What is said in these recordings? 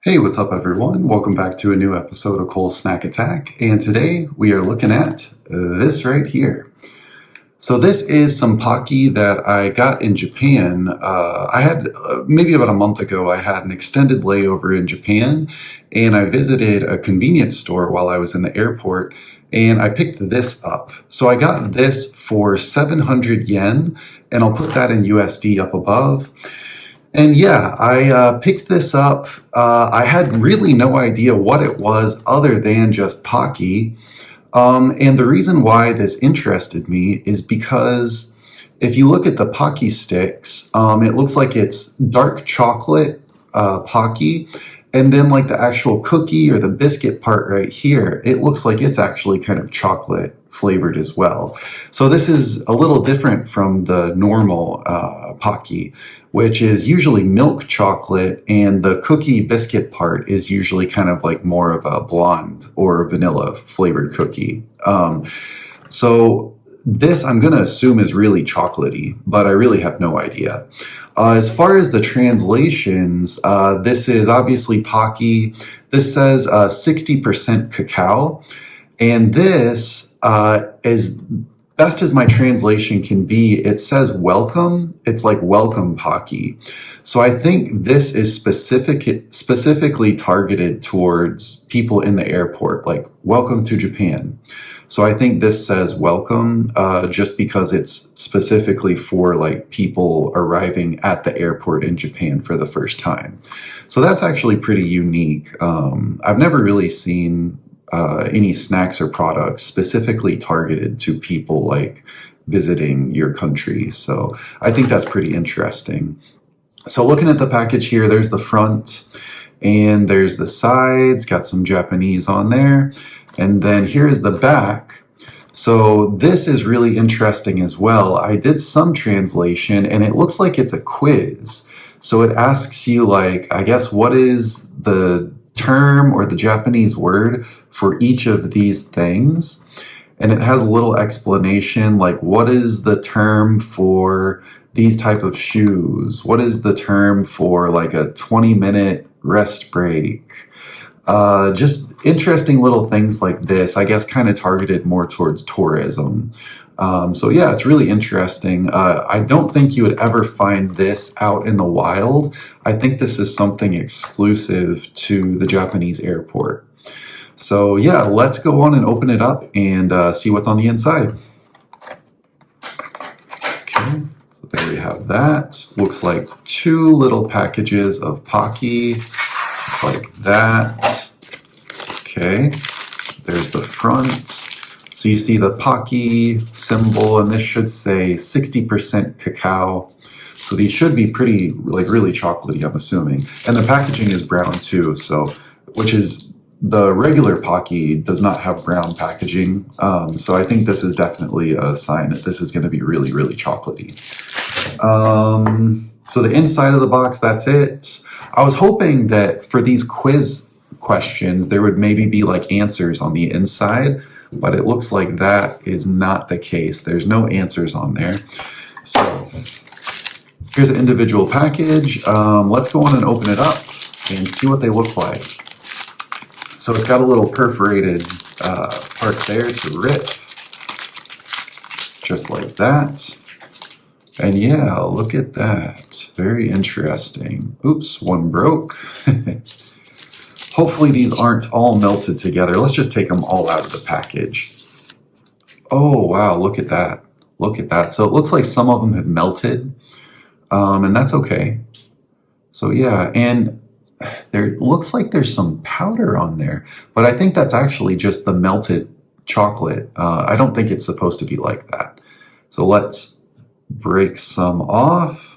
Hey, what's up everyone? Welcome back to a new episode of Cole's Snack Attack, and today we are looking at this right here. So this is some Pocky that I got in Japan. I had, maybe about a month ago, I had an extended layover in Japan, and I visited a convenience store while I was in the airport, and I picked this up. So I got this for 700 yen, and I'll put that in USD up above. And yeah, I picked this up. I had really no idea what it was other than just Pocky. And the reason why this interested me is because if you look at the Pocky sticks, it looks like it's dark chocolate Pocky. And then like the actual cookie or the biscuit part right here, it looks like it's actually kind of chocolate flavored as well. So this is a little different from the normal Pocky, which is usually milk chocolate, and the cookie biscuit part is usually kind of like more of a blonde or vanilla flavored cookie. So this I'm going to assume is really chocolatey, but I really have no idea. As far as the translations, this is obviously Pocky. This says 60% cacao, and this, as best as my translation can be, it says welcome. It's like welcome Pocky. So I think this is specifically targeted towards people in the airport, like welcome to Japan. So I think this says welcome just because it's specifically for like people arriving at the airport in Japan for the first time. So that's actually pretty unique. I've never really seen any snacks or products specifically targeted to people like visiting your country. So I think that's pretty interesting. So looking at the package here, there's the front and there's the sides, got some Japanese on there. And then here's the back. So this is really interesting as well. I did some translation and it looks like it's a quiz. So it asks you like, I guess, what is the term or the Japanese word for each of these things? And it has a little explanation like, what is the term for these type of shoes? What is the term for like a 20-minute rest break? Just interesting little things like this, I guess kind of targeted more towards tourism. So yeah, it's really interesting. I don't think you would ever find this out in the wild. I think this is something exclusive to the Japanese airport. So yeah, let's go on and open it up and see what's on the inside. Okay, so there we have that. Looks like two little packages of Pocky, like that. Okay, there's the front. So you see the Pocky symbol, and this should say 60% cacao. So these should be pretty, like really chocolatey, I'm assuming. And the packaging is brown too, so, which is, the regular Pocky does not have brown packaging. So I think this is definitely a sign that this is gonna be really, really chocolatey. So the inside of the box, that's it. I was hoping that for these quiz questions, there would maybe be like answers on the inside, but it looks like that is not the case. There's no answers on there. So here's an individual package. Let's go on and open it up and see what they look like. So it's got a little perforated part there to rip, just like that. And yeah, look at that. Very interesting. Oops, one broke. Hopefully these aren't all melted together. Let's just take them all out of the package. Oh, wow, look at that. Look at that. So it looks like some of them have melted, and that's okay. So yeah, and there looks like there's some powder on there, but I think that's actually just the melted chocolate. I don't think it's supposed to be like that. So let's break some off.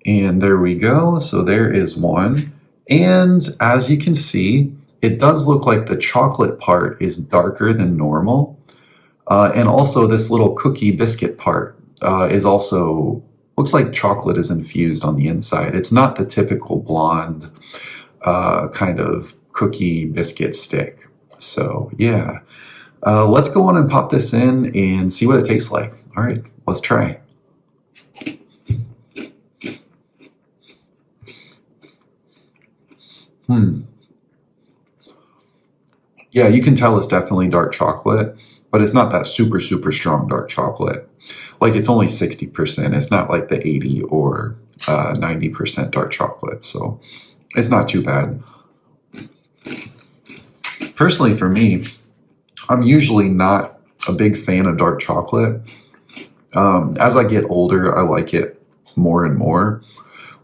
And there we go. So there is one. And as you can see, it does look like the chocolate part is darker than normal. And also this little cookie biscuit part is also, looks like chocolate is infused on the inside. It's not the typical blonde kind of cookie biscuit stick. So yeah, let's go on and pop this in and see what it tastes like. All right, let's try. Yeah, you can tell it's definitely dark chocolate, but it's not that super, super strong dark chocolate. Like it's only 60%. It's not like the 80 or 90% dark chocolate. So it's not too bad. Personally, for me, I'm usually not a big fan of dark chocolate. As I get older, I like it more and more.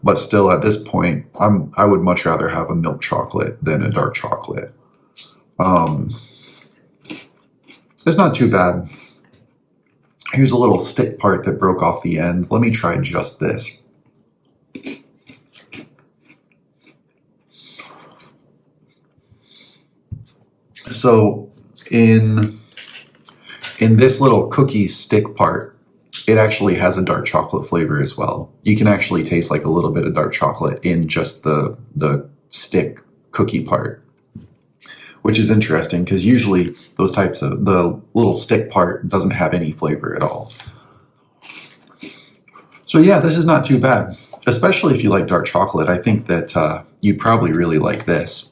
But still, at this point, I would much rather have a milk chocolate than a dark chocolate. It's not too bad. Here's a little stick part that broke off the end. Let me try just this. So in this little cookie stick part, it actually has a dark chocolate flavor as well. You can actually taste like a little bit of dark chocolate in just the stick cookie part, which is interesting because usually those types of, the little stick part doesn't have any flavor at all. So yeah, this is not too bad, especially if you like dark chocolate. I think that you'd probably really like this.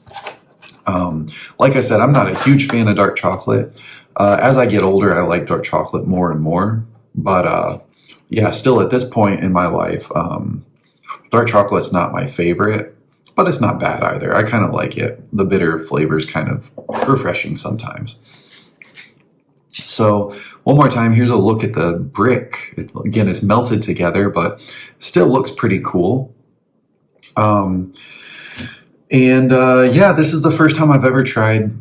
Like I said, I'm not a huge fan of dark chocolate. As I get older, I like dark chocolate more and more. But yeah, still at this point in my life, dark chocolate's not my favorite, but it's not bad either. I kind of like it. The bitter flavor is kind of refreshing sometimes. So one more time, here's a look at the brick. Again, it's melted together, but still looks pretty cool. Yeah, this is the first time I've ever tried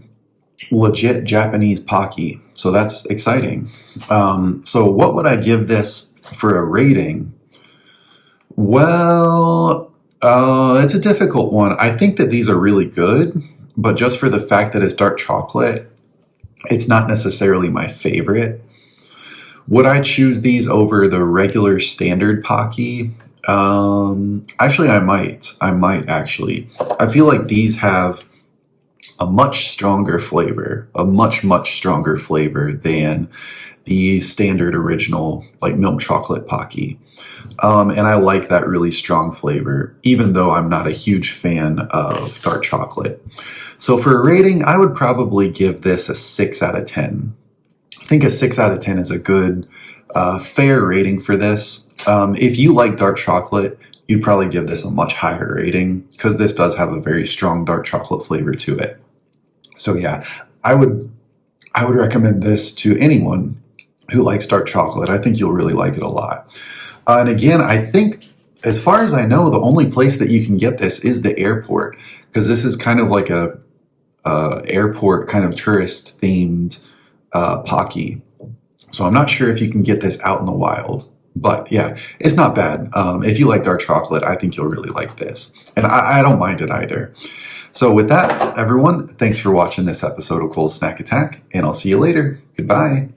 legit Japanese Pocky, so that's exciting. So what would I give this for a rating? Well, it's a difficult one. I think that these are really good, but just for the fact that it's dark chocolate, it's not necessarily my favorite. Would I choose these over the regular standard Pocky? Actually, I might. I might actually. I feel like these have a much stronger flavor, a much, much stronger flavor than the standard original, like milk chocolate Pocky. And I like that really strong flavor, even though I'm not a huge fan of dark chocolate. So for a rating, I would probably give this a 6 out of 10. I think a 6 out of 10 is a good, fair rating for this. If you like dark chocolate, you'd probably give this a much higher rating because this does have a very strong dark chocolate flavor to it. So yeah, I would recommend this to anyone who likes dark chocolate. I think you'll really like it a lot. And again, I think, as far as I know, the only place that you can get this is the airport, because this is kind of like a airport kind of tourist themed Pocky. So I'm not sure if you can get this out in the wild. But yeah, it's not bad. If you like dark chocolate, I think you'll really like this. And I don't mind it either. So with that, everyone, thanks for watching this episode of Cold Snack Attack, and I'll see you later. Goodbye.